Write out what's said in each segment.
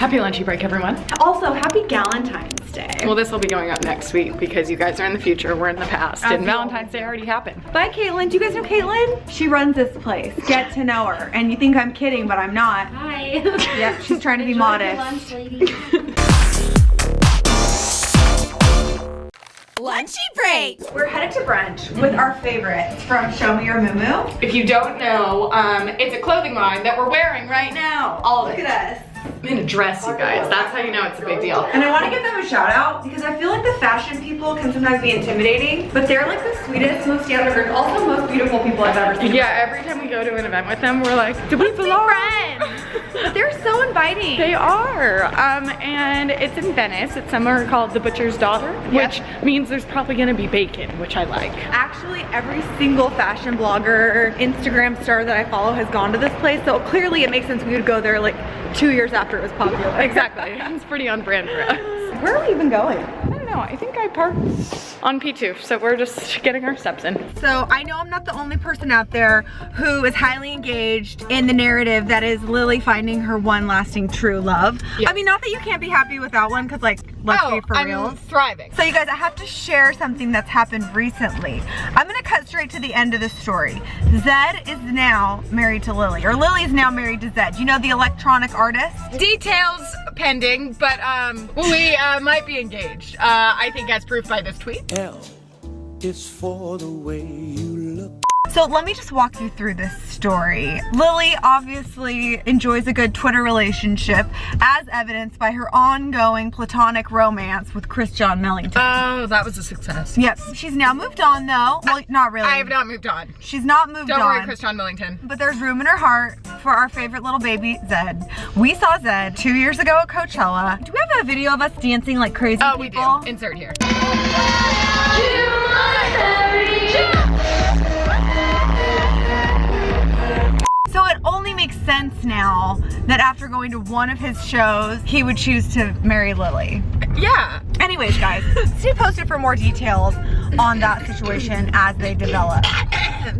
Happy lunchy break, everyone. Also, happy Galentine's Day. Well, this will be going up next week because you guys are in the future, we're in the past, and Valentine's Day already happened. Bye, Caitlin. Do you guys know Caitlin? She runs this place. Get to know her. And you think I'm kidding, but I'm not. Hi. Yep, she's trying to be modest. Lunch, ladies. Lunchy break! We're headed to brunch with our favorites from Show Me Your Mumu. If you don't know, it's a clothing line that we're wearing right now. All of it. Look at us. I'm in a dress, you guys. That's how you know it's a big deal. And I want to give them a shout out because I feel like the fashion people can sometimes be intimidating, but they're like the sweetest, most down-to-earth, also most beautiful people I've ever seen. Yeah, every time we go to an event with them, we're like, do we belong? But they're so inviting. They are, and it's in Venice. It's somewhere called the Butcher's Daughter, which means there's probably gonna be bacon, which I like. Actually, every single fashion blogger, Instagram star that I follow has gone to this place, so clearly it makes sense we would go there like 2 years after it was popular. Exactly, it's pretty on brand for us. Where are we even going? I don't know, I think I parked on P2, so we're just getting our steps in. So I know I'm not the only person out there who is highly engaged in the narrative that is Lily finding her one lasting true love. Yes. I mean, not that you can't be happy without one, because like, let's be for real. I'm thriving. So you guys, I have to share something that's happened recently. I'm gonna cut straight to the end of the story. Zedd is now married to Lily, or Lily is now married to Zedd. You know, the electronic artist? Details pending, but we might be engaged. I think as proof by this tweet. L is for the way you look. So let me just walk you through this story. Lily obviously enjoys a good Twitter relationship, as evidenced by her ongoing platonic romance with Chris John Millington. Oh, that was a success. Yep. She's now moved on though. Well, not really. I have not moved on. She's not moved on. Don't worry, Chris John Millington. But there's room in her heart for our favorite little baby, Zedd. We saw Zedd 2 years ago at Coachella. Do we have a video of us dancing like crazy people? Oh, we do. Insert here. So it only makes sense now that after going to one of his shows, he would choose to marry Lily. Yeah. Anyways, guys, stay posted for more details on that situation as they develop.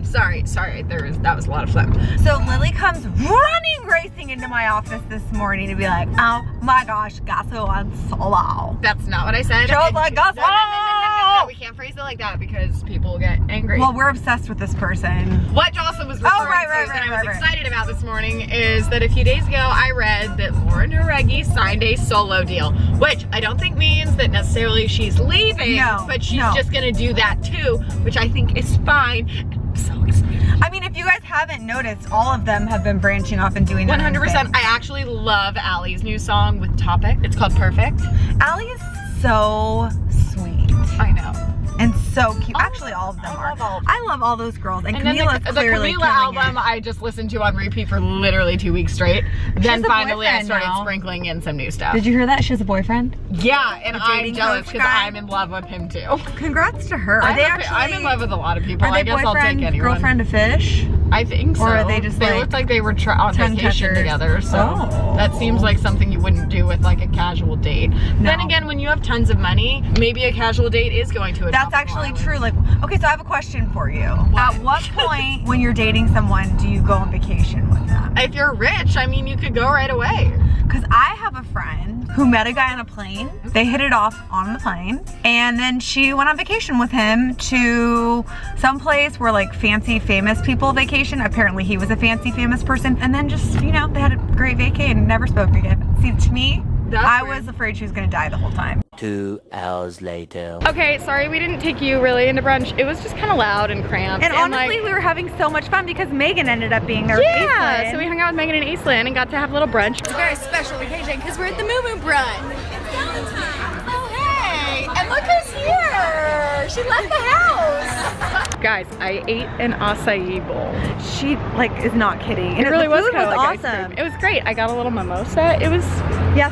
sorry, that was a lot of phlegm. So Lily comes running, racing into my office this morning to be like, oh my gosh, gaso on solo. That's not what I said. She was like, gaso! No, we can't phrase it like that because people get angry. Well, we're obsessed with this person. What Joslyn was referring to that I was excited about this morning is that a few days ago I read that Lauren Jareggi signed a solo deal, which I don't think means that necessarily she's leaving, but she's just gonna do that too, which I think is fine. I'm so excited. I mean, if you guys haven't noticed, all of them have been branching off and doing their 100%. I actually love Allie's new song with Topic. It's called Perfect. Allie is so sweet. I know. And so cute. Actually, all of them are. I love all those girls. And Camila's clearly the Camila album I just listened to on repeat for literally 2 weeks straight. Then finally I started sprinkling in some new stuff. Did you hear that? She has a boyfriend? Yeah, and I'm jealous because I'm in love with him too. Congrats to her. Are they actually? I'm in love with a lot of people. I guess I'll take anyone. Girlfriend, a fish? I think so. Or are they just They looked like they were on vacation together, so that seems like something you wouldn't do with like a casual date. No. Then again, when you have tons of money, maybe a casual date is going to a That's actually true. Like, okay, so I have a question for you. What? At what point when you're dating someone do you go on vacation with them? If you're rich, I mean, you could go right away. Because I have a friend who met a guy on a plane. They hit it off on the plane. And then she went on vacation with him to some place where like fancy, famous people vacation. Apparently he was a fancy, famous person. And then just, you know, they had a great vacay and never spoke again. See, to me, I was afraid she was gonna die the whole time. 2 hours later. Okay, sorry we didn't take you really into brunch. It was just kind of loud and cramped. And honestly, we were having so much fun because Megan ended up being there. Yeah, so we hung out with Megan and Aislinn and got to have a little brunch. It's a very special occasion because we're at the Mumu brunch. It's Galentine. Oh, hey. And look who's here. She left the house. Guys, I ate an acai bowl. She like is not kidding. It really was kind of like awesome. It was great. I got a little mimosa. It was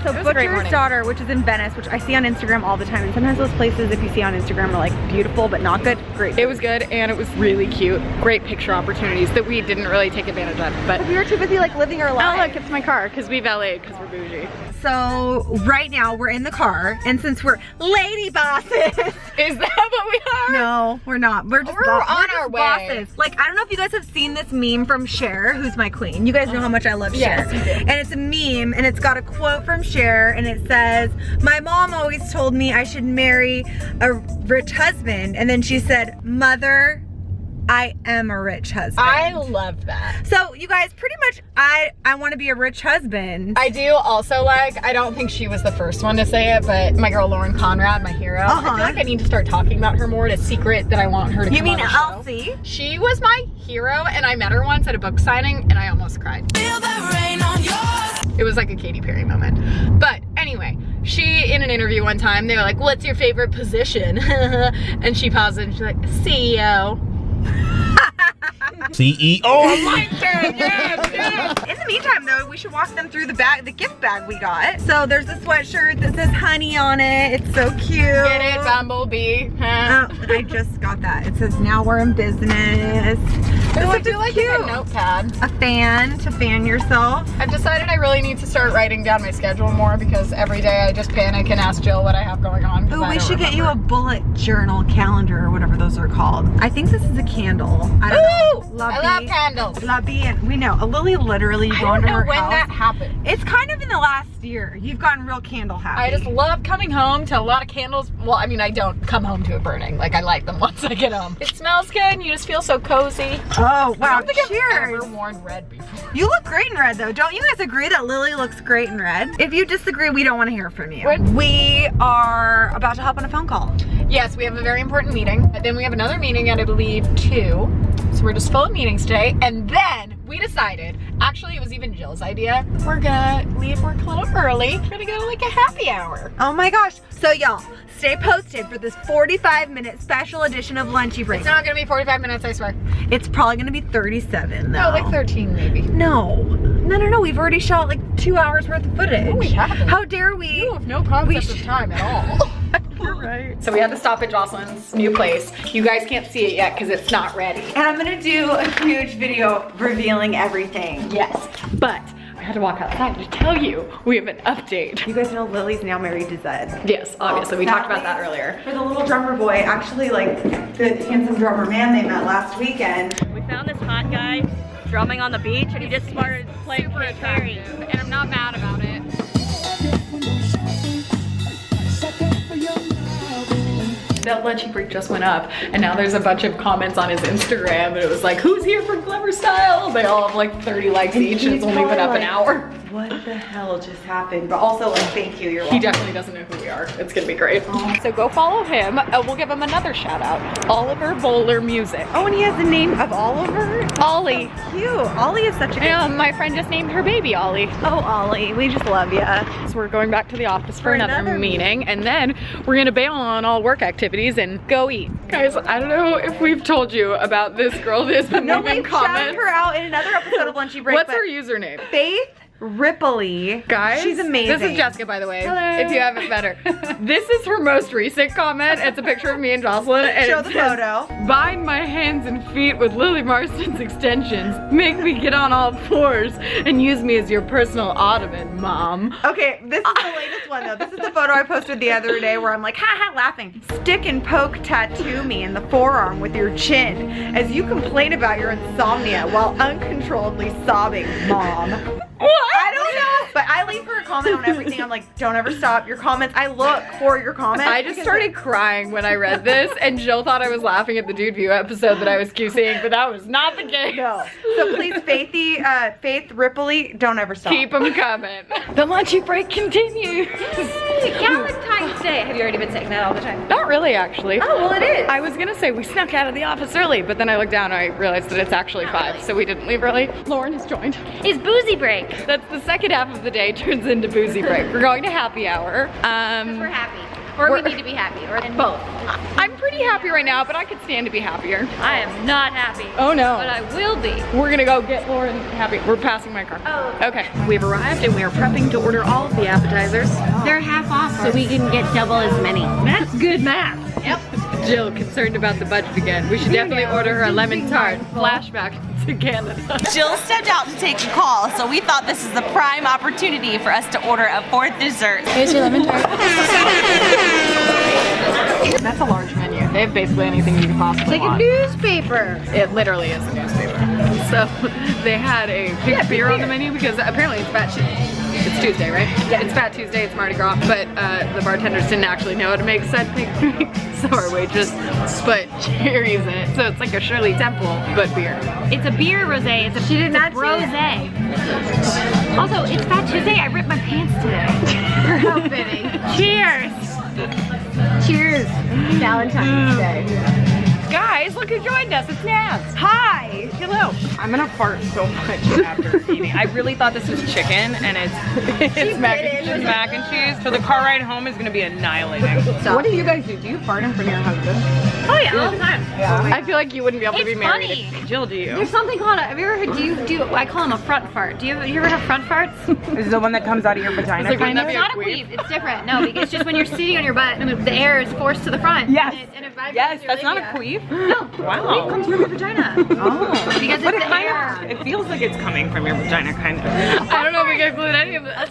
so Butcher's Daughter, which is in Venice, which I see on Instagram all the time. And sometimes those places, if you see on Instagram, are like beautiful but not good. Great. It was good and it was really cute. Great picture opportunities that we didn't really take advantage of. But we were too busy like living our lives. Oh look, it's my car because we valeted because we're bougie. So right now we're in the car, and since we're lady bosses, Is that what we are? No, we're not. We're just on our way. bosses. Like, I don't know if you guys have seen this meme from Cher, who's my queen. You guys know how much I love Cher. Yes, you do. And it's a meme, and it's got a quote from Cher, and it says, "My mom always told me I should marry a rich husband." And then she said, "Mother, I am a rich husband." I love that. So you guys, pretty much, I want to be a rich husband. I do also like, I don't think she was the first one to say it, but my girl Lauren Conrad, my hero, I feel like I need to start talking about her more. It's a secret that I want her to come on the show. Elsie? She was my hero, and I met her once at a book signing, and I almost cried. Feel the rain on yours. It was like a Katy Perry moment. But anyway, she, in an interview one time, they were like, "What's your favorite position?" And she paused and she's like, "CEO." CEO. I like that. Yes. In the meantime, though, we should walk them through the gift bag we got. So there's a sweatshirt that says honey on it. It's so cute. Get it, Bumblebee? Huh? Oh, I just got that. It says now we're in business. Oh, I do like a notepad. A fan to fan yourself. I've decided I really need to start writing down my schedule more because every day I just panic and ask Jill what I have going on. Oh, we should get you a bullet journal calendar or whatever those are called. I think this is a candle. I don't know. I love candles. We know. Lily literally going to her when house. that happened. It's kind of in the last year. You've gotten real candle happy. I just love coming home to a lot of candles. Well, I mean, I don't come home to it burning. Like, I light them once I get home. It smells good and you just feel so cozy. Oh, wow. I don't think Cheers. I've ever worn red before. You look great in red, though. Don't you guys agree that Lily looks great in red? If you disagree, we don't want to hear from you. What? We are about to hop on a phone call. Yes, we have a very important meeting. Then we have another meeting at, I believe, 2. So we're just full of meetings today. And then we decided, actually it was even Jill's idea, we're gonna leave work a little early. We're gonna go to like a happy hour. Oh my gosh. So y'all, stay posted for this 45-minute special edition of Lunchy Break. It's not gonna be 45 minutes, I swear. It's probably gonna be 37 though. No, like 13 maybe. No, we've already shot like 2 hours worth of footage. No, we haven't. How dare we? You have no concept of time at all. You're right. So we had to stop at Joslyn's new place. You guys can't see it yet because it's not ready. And I'm gonna do a huge video revealing everything. Yes, but I had to walk outside to tell you we have an update. You guys know Lily's now married to Zedd. Yes, obviously. We talked about that earlier. For the little drummer boy, actually like the handsome drummer man they met last weekend. We found this hot guy drumming on the beach and he just started playing Katy Perry. And I'm not mad about it. That Lunchy break just went up, and now there's a bunch of comments on his Instagram, and it was like, "Who's here from Clevver Style?" They all have like 30 likes each, and it's only been up an hour. What the hell just happened? But also, like, thank you. You're He welcome. definitely doesn't know who we are. It's gonna be great. So go follow him. We'll give him another shout out. Oliver Bowler Music. Oh, and he has the name of Oliver? Ollie. Cute. Ollie is such a good My friend just named her baby Ollie. Oh, Ollie, we just love ya. So we're going back to the office for another meeting, and then we're gonna bail on all work activities and go eat. Guys, I don't know if we've told you about this girl that's been leaving We've comments. shouted her out in another episode of Lunchy Break. What's her username? Faith Ripley. Guys, she's amazing. This is Jessica, by the way. Hello. If you haven't met her. This is her most recent comment. It's a picture of me and Joslyn. And Show it the says, photo. "Bind my hands and feet with Lily Marston's extensions. Make me get on all fours and use me as your personal ottoman, Mom." Okay, this is the latest one though. This is the photo I posted the other day where I'm like, ha ha, laughing. "Stick and poke tattoo me in the forearm with your chin as you complain about your insomnia while uncontrollably sobbing, Mom." What? I don't know, but I leave her a comment on everything. I'm like, don't ever stop your comments. I look for your comments. I just started crying when I read this, and Jill thought I was laughing at the Dude View episode that I was QCing, but that was not the case. No. So please, Faith Ripley, don't ever stop. Keep them coming. The Lunchy Break continues. Galentine's Day. Have you already been saying that all the time? Not really, actually. Oh, well, it is. I was gonna say we snuck out of the office early, but then I looked down and I realized that it's actually 5, so we didn't leave early. Lauren has joined. It's boozy break. That's the second half of the day turns into boozy break. We're going to happy hour. We're happy. Or we need to be happy. Or both. I'm pretty happy right now, but I could stand to be happier. I am not happy. Oh no. But I will be. We're gonna go get Lauren happy. We're passing my car. Oh. Okay. We've arrived and we are prepping to order all of the appetizers. They're half off, so we can get double as many. That's good math. Yep. Jill, concerned about the budget again. We should definitely order her a lemon tart. Flashback to Canada. Jill stepped out to take a call, so we thought this is the prime opportunity for us to order a 4th dessert. Here's your lemon tart. That's a large menu. They have basically anything you could possibly want. Newspaper. It literally is a newspaper. So they had a big beer on the menu because apparently it's Fat It's Tuesday, right? Yeah. It's Fat Tuesday, it's Mardi Gras, but the bartenders didn't actually know how to make said pig drink, so our waitress put cherries in it. So it's like a Shirley Temple, but beer. It's a beer rosé. It's a rosé. Also, it's Fat Tuesday. I ripped my pants today. How fitting. Cheers. Cheers. Valentine's Day. Guys, look who joined us. It's Naz. Hi. Hello. I'm gonna fart so much after eating. I really thought this was chicken, and it's mac and cheese. So the car ride home is gonna be annihilating. So what do you guys do? Do you fart in front of your husband? Oh yeah, all the time. Yeah. I feel like you wouldn't be able to be married. Funny. Jill, do you? There's something called have you ever heard, I call them a front fart. Do you ever have front farts? Is it the one that comes out of your vagina? Like, It's not a queef. It's different. No, it's just when you're sitting on your butt and the air is forced to the front. Yes. And it vibrates Yes, your that's not a labia. queef. No. Wow. Queef comes from your vagina. Oh. Because But it's the air. it feels like it's coming from your vagina, kind of. I don't know if we can include any of this.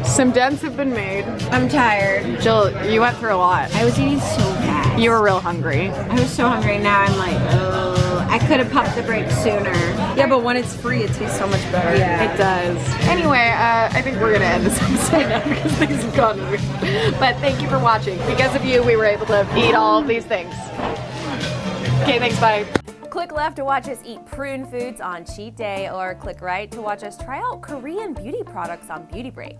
Some dents have been made. I'm tired. Jill, you went through a lot. I was eating so fast. You were real hungry. I was so hungry. Now I'm like, oh, I could have pumped the brakes sooner. Yeah, but when it's free, it tastes so much better. Yeah. It does. Anyway, I think we're gonna end this episode now because things have gone weird. But thank you for watching. Because of you, we were able to eat all of these things. Okay, thanks, bye. Click left to watch us eat prune foods on cheat day, or click right to watch us try out Korean beauty products on Beauty Break.